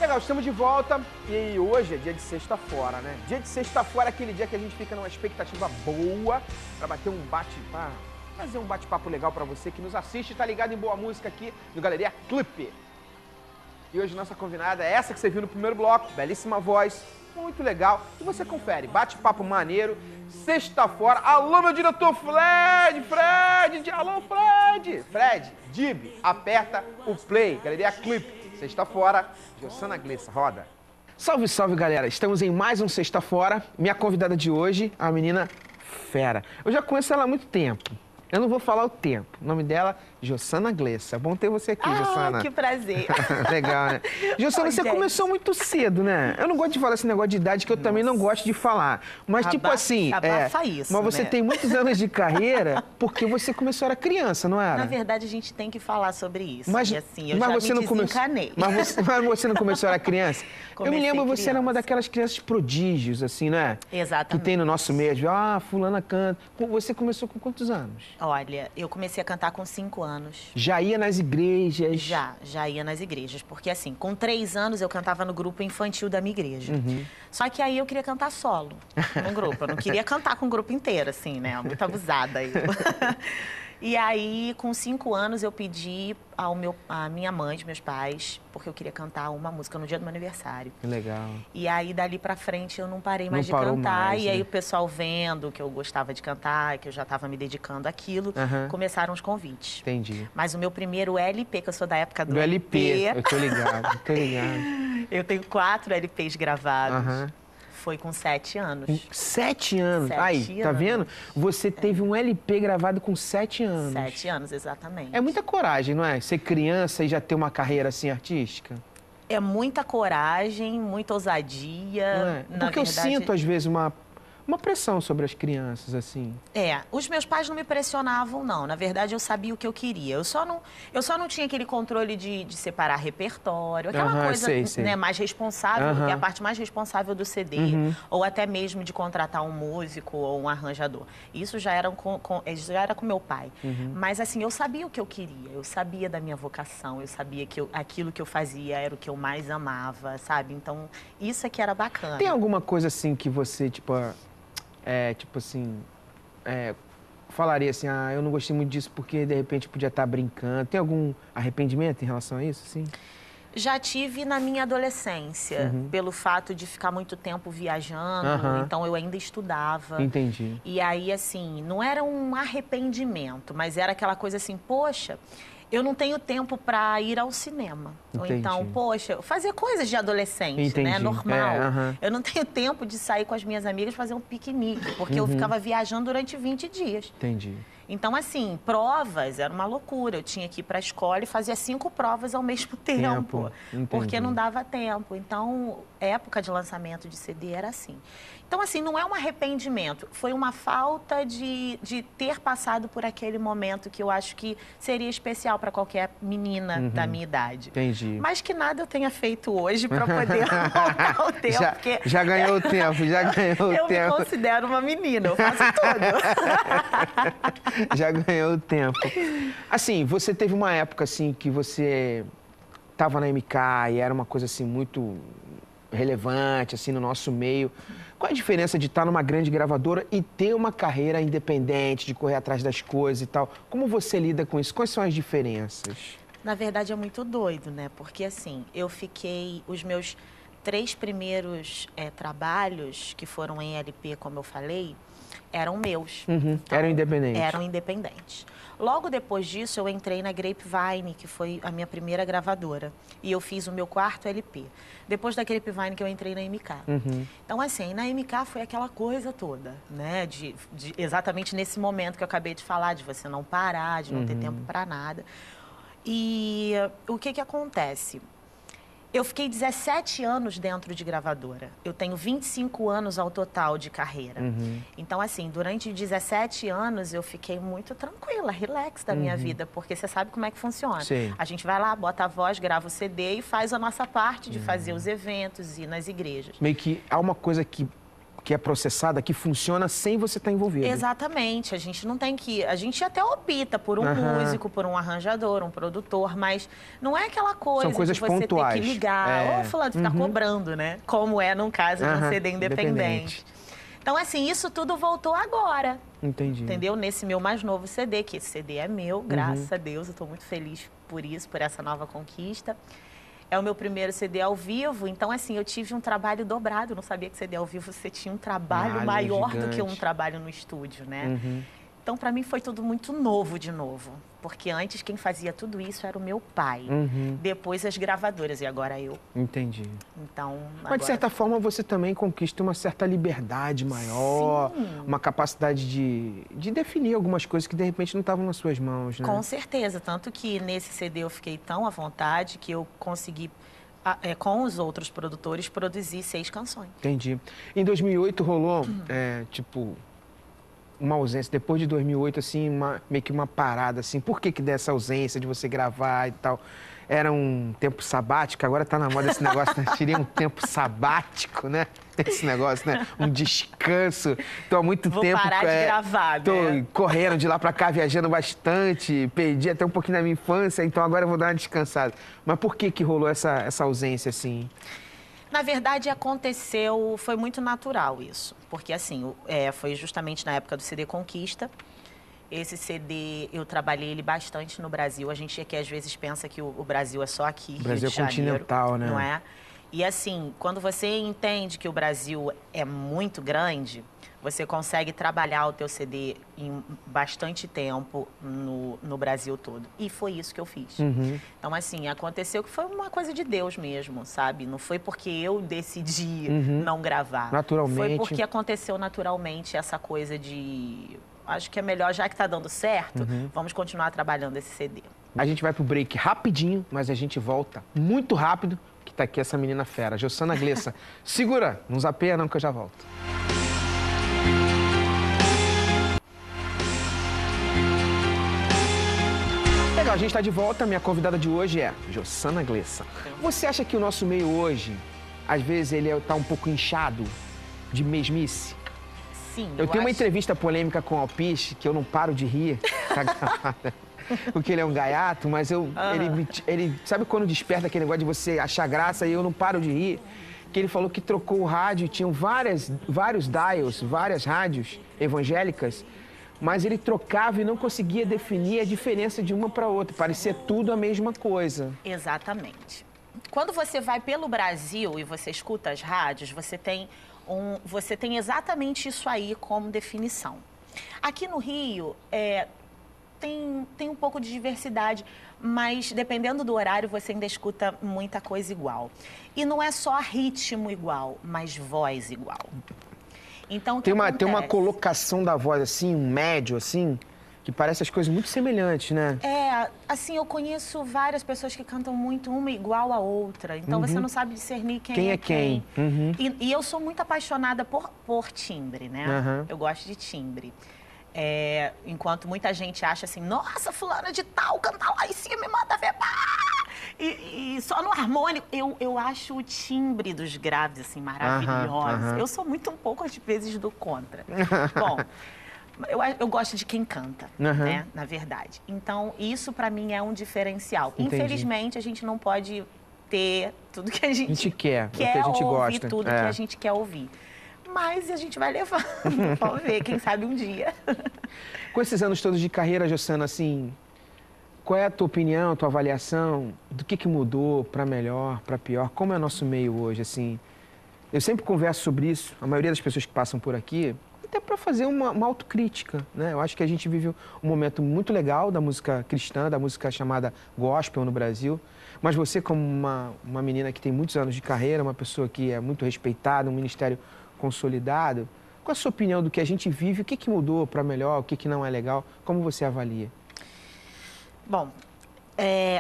legal, estamos de volta e hoje é dia de sexta-feira, né? Dia de sexta-feira é aquele dia que a gente fica numa expectativa boa pra bater um bate-papo, fazer um bate-papo legal pra você que nos assiste e tá ligado em boa música aqui no Galeria Clipe. E hoje nossa convidada é essa que você viu no primeiro bloco, belíssima voz, muito legal. E você confere, bate-papo maneiro, sexta-feira. Alô, meu diretor Fred, alô, Fred, Dib, aperta o play, Galeria Clipe. Sexta-feira, Jossana Glessa, roda. Salve, salve, galera. Estamos em mais um Sexta-feira. Minha convidada de hoje, a menina fera. Eu já conheço ela há muito tempo. Eu não vou falar o tempo. O nome dela, Jossana Glessa. É bom ter você aqui, Jossana. Que prazer. Legal, né? Jossana, você começou muito cedo, né? Eu não gosto de falar esse negócio de idade, que eu também não gosto de falar. Mas, tipo assim... Abafa isso, mas você tem muitos anos de carreira porque você começou, era criança, não era? Na verdade, a gente tem que falar sobre isso. Mas, e assim, eu mas já você me não desencanei. mas você não começou, era criança? Eu me lembro, você era uma daquelas crianças prodígios, assim, né? Exatamente. Que tem no nosso meio. Fulana canta. Você começou com quantos anos? Olha, eu comecei a cantar com 5 anos. Já ia nas igrejas? Já ia nas igrejas. Porque assim, com 3 anos eu cantava no grupo infantil da minha igreja. Só que aí eu queria cantar solo no grupo. Eu não queria cantar com o grupo inteiro, assim, né? Muito abusada aí. E aí, com 5 anos, eu pedi à minha mãe, dos meus pais, porque eu queria cantar uma música no dia do meu aniversário. Que legal. E aí, dali pra frente, eu não parei mais de cantar. E aí, o pessoal vendo que eu gostava de cantar, que eu já estava me dedicando àquilo, começaram os convites. Entendi. Mas o meu primeiro LP, que eu sou da época do LP. Eu tô ligado, tô ligado. Eu tenho 4 LPs gravados. Foi com 7 anos. 7 anos? Aí, tá vendo? Você teve um LP gravado com 7 anos. 7 anos, exatamente. É muita coragem, não é? Ser criança e já ter uma carreira assim artística? É muita coragem, muita ousadia. Não é? Porque eu sinto, às vezes, uma pressão sobre as crianças, assim. Os meus pais não me pressionavam, não. Na verdade, eu sabia o que eu queria. Eu só não tinha aquele controle de separar repertório, aquela coisa sei. Né, mais responsável, que é a parte mais responsável do CD, ou até mesmo de contratar um músico ou um arranjador. Isso já era com meu pai. Mas, assim, eu sabia o que eu queria, eu sabia da minha vocação, eu sabia que aquilo que eu fazia era o que eu mais amava, sabe? Então, isso é que era bacana. Tem alguma coisa, assim, que você, falaria assim, eu não gostei muito disso porque, de repente, podia estar brincando. Tem algum arrependimento em relação a isso, assim? Já tive na minha adolescência, pelo fato de ficar muito tempo viajando, então eu ainda estudava. Entendi. E aí, assim, não era um arrependimento, mas era aquela coisa assim, poxa, eu não tenho tempo para ir ao cinema. Entendi. Ou então, poxa, fazer coisas de adolescente, né? Normal. Eu não tenho tempo de sair com as minhas amigas fazer um piquenique, porque eu ficava viajando durante 20 dias. Entendi. Então, assim, provas era uma loucura. Eu tinha que ir para a escola e fazia 5 provas ao mesmo tempo. Porque não dava tempo. Então, época de lançamento de CD era assim. Então, assim, não é um arrependimento. Foi uma falta de ter passado por aquele momento que eu acho que seria especial para qualquer menina da minha idade. Entendi. Mas que nada eu tenha feito hoje para poder voltar o tempo. Já ganhou o tempo, Eu me considero uma menina, eu faço tudo. Já ganhou o tempo. Assim, você teve uma época, assim, que você estava na MK e era uma coisa, assim, muito relevante, assim, no nosso meio. Qual a diferença de estar numa grande gravadora e ter uma carreira independente, de correr atrás das coisas e tal? Como você lida com isso? Quais são as diferenças? Na verdade, é muito doido, né? Porque, assim, eu fiquei... Os meus 3 primeiros trabalhos, que foram em LP, como eu falei, eram meus. Então, eram independentes. Eram independentes. Logo depois disso, eu entrei na Grapevine, que foi a minha primeira gravadora. E eu fiz o meu 4º LP. Depois da Grapevine que eu entrei na MK. Então, assim, na MK foi aquela coisa toda, né? Exatamente nesse momento que eu acabei de falar, de você não parar, de não ter tempo para nada. E o que acontece? Eu fiquei 17 anos dentro de gravadora. Eu tenho 25 anos ao total de carreira. Então, assim, durante 17 anos eu fiquei muito tranquila, relax da minha vida, porque você sabe como é que funciona. Sim. A gente vai lá, bota a voz, grava o CD e faz a nossa parte de fazer os eventos e ir nas igrejas. Meio que há uma coisa que que é processada, que funciona sem você estar envolvido. Exatamente. A gente não tem que... A gente até opta por um músico, por um arranjador, um produtor, mas não é aquela coisa São coisas de você pontuais. ter que ligar, ou fulano, ficar cobrando, né? Como é num caso de um CD independente. Então, assim, isso tudo voltou agora. Entendi. Entendeu? Nesse meu mais novo CD, que esse CD é meu, graças a Deus. Eu estou muito feliz por isso, por essa nova conquista. É o meu primeiro CD ao vivo, então, assim, eu tive um trabalho dobrado. Eu não sabia que CD ao vivo você tinha um trabalho maior do que um trabalho no estúdio, né? Então, para mim, foi tudo muito novo de novo. Porque antes, quem fazia tudo isso era o meu pai. Depois, as gravadoras. E agora eu. Entendi. Então, Mas, de certa forma, você também conquista uma certa liberdade maior. Sim. Uma capacidade de definir algumas coisas que, de repente, não estavam nas suas mãos, né? Com certeza. Tanto que, nesse CD, eu fiquei tão à vontade que eu consegui, com os outros produtores, produzir 6 canções. Entendi. Em 2008, rolou, uma ausência, depois de 2008, assim, meio que uma parada, assim. Por que dessa ausência de você gravar e tal? Era um tempo sabático, agora tá na moda esse negócio, né? Tirei um tempo sabático, né? Esse negócio, né? Um descanso. Tô há muito tempo... Vou parar de gravar, tô né? correndo de lá pra cá, viajando bastante, perdi até um pouquinho da minha infância, então agora eu vou dar uma descansada. Mas por que rolou essa ausência, assim? Na verdade, aconteceu, foi muito natural isso. Porque, assim, foi justamente na época do CD Conquista. Esse CD, eu trabalhei ele bastante no Brasil. A gente aqui, às vezes, pensa que o Brasil é só aqui, o Brasil Rio de Janeiro, continental, né? Não é? E, assim, quando você entende que o Brasil é muito grande, você consegue trabalhar o teu CD em bastante tempo no Brasil todo. E foi isso que eu fiz. Então, assim, aconteceu que foi uma coisa de Deus mesmo, sabe? Não foi porque eu decidi não gravar. Naturalmente. Foi porque aconteceu naturalmente essa coisa de... Acho que é melhor, já que tá dando certo, vamos continuar trabalhando esse CD. A gente vai pro break rapidinho, mas a gente volta muito rápido, que tá aqui essa menina fera, Jossana Glessa. Segura, não zapeia não que eu já volto. Legal, a gente está de volta. Minha convidada de hoje é Jossana Glessa. Você acha que o nosso meio hoje, às vezes, ele está um pouco inchado de mesmice? Sim, eu tenho uma entrevista polêmica com o Alpiste, que eu não paro de rir, porque ele é um gaiato, mas ele sabe quando desperta aquele negócio de você achar graça e eu não paro de rir? Que ele falou que trocou o rádio, tinham vários dials, várias rádios evangélicas, mas ele trocava e não conseguia definir a diferença de uma para outra. Parecia tudo a mesma coisa. Exatamente. Quando você vai pelo Brasil e você escuta as rádios, você tem exatamente isso aí como definição. Aqui no Rio, tem um pouco de diversidade, mas dependendo do horário, você ainda escuta muita coisa igual. E não é só ritmo igual, mas voz igual. Então, tem uma colocação da voz, assim, um médio, assim, que parece as coisas muito semelhantes, né? Assim, eu conheço várias pessoas que cantam muito uma igual a outra. Então, você não sabe discernir quem é quem. E eu sou muito apaixonada por timbre, né? Eu gosto de timbre. Enquanto muita gente acha assim, nossa, fulana de tal, canta lá em cima e manda ver. E só no harmônico, eu acho o timbre dos graves, assim, maravilhoso. Eu sou muito um pouco, às vezes, do contra. Bom, eu gosto de quem canta, né, na verdade. Então, isso pra mim é um diferencial. Entendi. Infelizmente, a gente não pode ter tudo que a gente quer o que a gente ouvir tudo que a gente quer ouvir. Mas a gente vai levar. Vamos ver, quem sabe um dia. Com esses anos todos de carreira, Jossana, assim, qual é a tua opinião, a tua avaliação do que mudou para melhor, para pior? Como é o nosso meio hoje, assim? Eu sempre converso sobre isso, a maioria das pessoas que passam por aqui, até para fazer uma autocrítica, né? Eu acho que a gente vive um momento muito legal da música cristã, da música chamada gospel no Brasil, mas você, como uma menina que tem muitos anos de carreira, uma pessoa que é muito respeitada, um ministério consolidado, qual a sua opinião do que a gente vive, o que mudou para melhor, o que não é legal, como você avalia? Bom,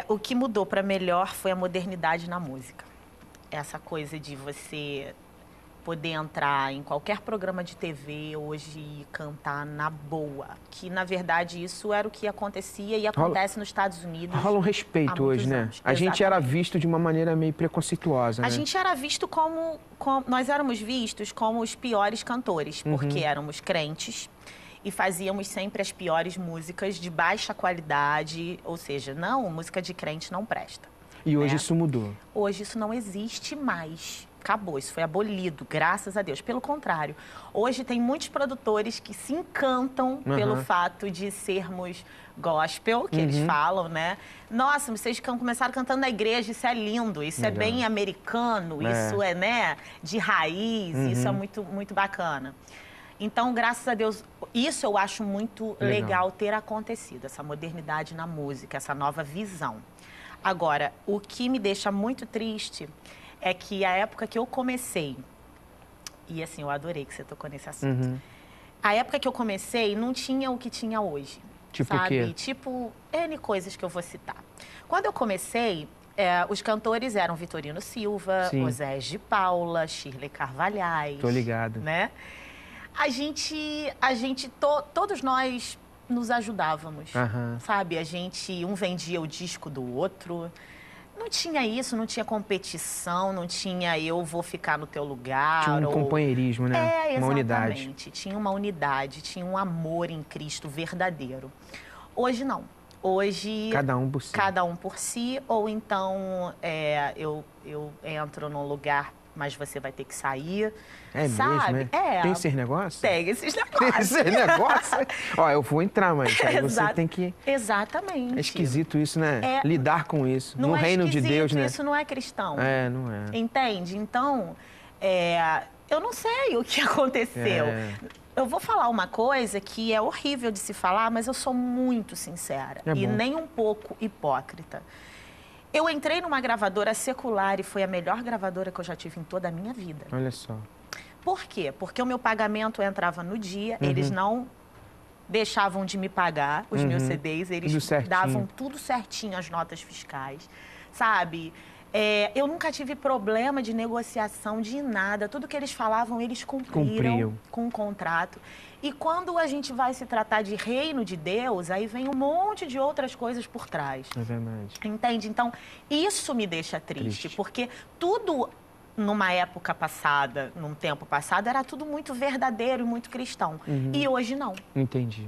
o que mudou para melhor foi a modernidade na música. Essa coisa de você poder entrar em qualquer programa de TV hoje e cantar na boa. Que, na verdade, isso era o que acontecia e acontece nos Estados Unidos. Rola um respeito hoje, né? Anos. A gente era visto de uma maneira meio preconceituosa, né? A gente era visto como nós éramos vistos como os piores cantores, porque éramos crentes e fazíamos sempre as piores músicas de baixa qualidade, ou seja, não, música de crente não presta. E hoje né? isso mudou. Hoje isso não existe mais. Acabou, isso foi abolido, graças a Deus. Pelo contrário, hoje tem muitos produtores que se encantam pelo fato de sermos gospel, que eles falam, né? Nossa, vocês começaram cantando na igreja, isso é lindo, isso é bem americano, isso é, né, de raiz, isso é muito, muito bacana. Então, graças a Deus, isso eu acho muito legal ter acontecido, essa modernidade na música, essa nova visão. Agora, o que me deixa muito triste é que a época que eu comecei, e assim, eu adorei que você tocou nesse assunto, a época que eu comecei não tinha o que tinha hoje, tipo sabe? O quê? Tipo, N coisas que eu vou citar. Quando eu comecei, os cantores eram Vitorino Silva, Osés de Paula, Shirley Carvalhais. Tô ligado. Né? Todos nós nos ajudávamos, sabe? Um vendia o disco do outro. Não tinha isso, não tinha competição, não tinha eu vou ficar no teu lugar. Tinha um companheirismo, né? Exatamente. Uma unidade. Tinha uma unidade, tinha um amor em Cristo verdadeiro. Hoje não. Hoje... Cada um por si. Cada um por si, ou então eu entro num lugar, mas você vai ter que sair. É sabe? mesmo, é? Tem esses negócios? Tem esses negócios. Tem esses negócios? Ó, eu vou entrar, mas aí você tem que... Exatamente. É esquisito isso, né? Lidar com isso. Não no é reino de Deus, né? Isso não é cristão. Não é. Entende? Então, eu não sei o que aconteceu. Eu vou falar uma coisa que é horrível de se falar, mas eu sou muito sincera e nem um pouco hipócrita. Eu entrei numa gravadora secular e foi a melhor gravadora que eu já tive em toda a minha vida. Olha só. Por quê? Porque o meu pagamento entrava no dia, eles não deixavam de me pagar os meus CDs, eles davam tudo certinho, as notas fiscais, sabe? Eu nunca tive problema de negociação de nada, tudo que eles falavam, eles cumpriram com o contrato. E quando a gente vai se tratar de reino de Deus, aí vem um monte de outras coisas por trás. É verdade. Entende? Então, isso me deixa triste. Porque tudo numa época passada, num tempo passado, era tudo muito verdadeiro e muito cristão. E hoje não. Entendi.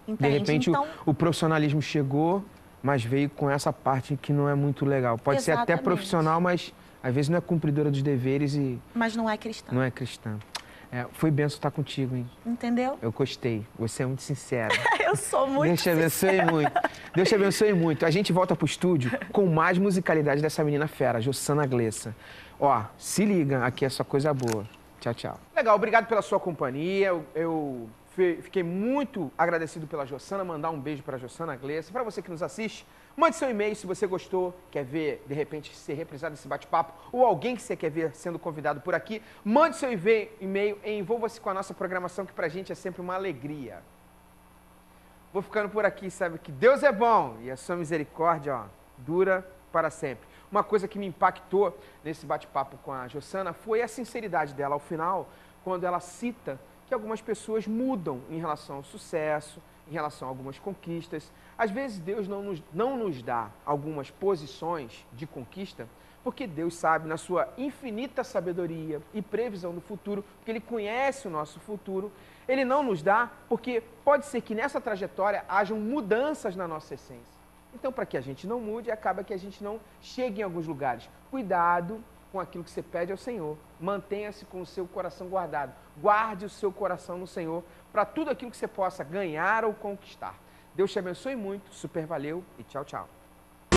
Entende? De repente, então, o profissionalismo chegou, mas veio com essa parte que não é muito legal. Pode ser até profissional, mas às vezes não é cumpridora dos deveres e... Mas não é cristã. Não é cristã. Foi benção estar contigo, hein? Entendeu? Eu gostei. Você é muito sincera. Eu sou muito Deus te abençoe muito. Deus te abençoe muito. A gente volta pro estúdio com mais musicalidade dessa menina fera, Jossana Glessa. Ó, se liga, aqui é só coisa boa. Tchau, tchau. Legal, obrigado pela sua companhia. Eu fiquei muito agradecido pela Jossana. Mandar um beijo para a Jossana Glessa. Para você que nos assiste, mande seu e-mail se você gostou, quer ver, de repente, ser reprisado esse bate-papo, ou alguém que você quer ver sendo convidado por aqui. Mande seu e-mail e envolva-se com a nossa programação, que pra gente é sempre uma alegria. Vou ficando por aqui, sabe que Deus é bom e a sua misericórdia, dura para sempre. Uma coisa que me impactou nesse bate-papo com a Jossana foi a sinceridade dela ao final, quando ela cita que algumas pessoas mudam em relação ao sucesso, em relação a algumas conquistas. Às vezes Deus não nos dá algumas posições de conquista, porque Deus sabe, na sua infinita sabedoria e previsão do futuro, porque Ele conhece o nosso futuro, Ele não nos dá porque pode ser que nessa trajetória hajam mudanças na nossa essência. Então, para que a gente não mude, acaba que a gente não chegue em alguns lugares. Cuidado com aquilo que você pede ao Senhor. Mantenha-se com o seu coração guardado. Guarde o seu coração no Senhor para tudo aquilo que você possa ganhar ou conquistar. Deus te abençoe muito, super valeu e tchau, tchau.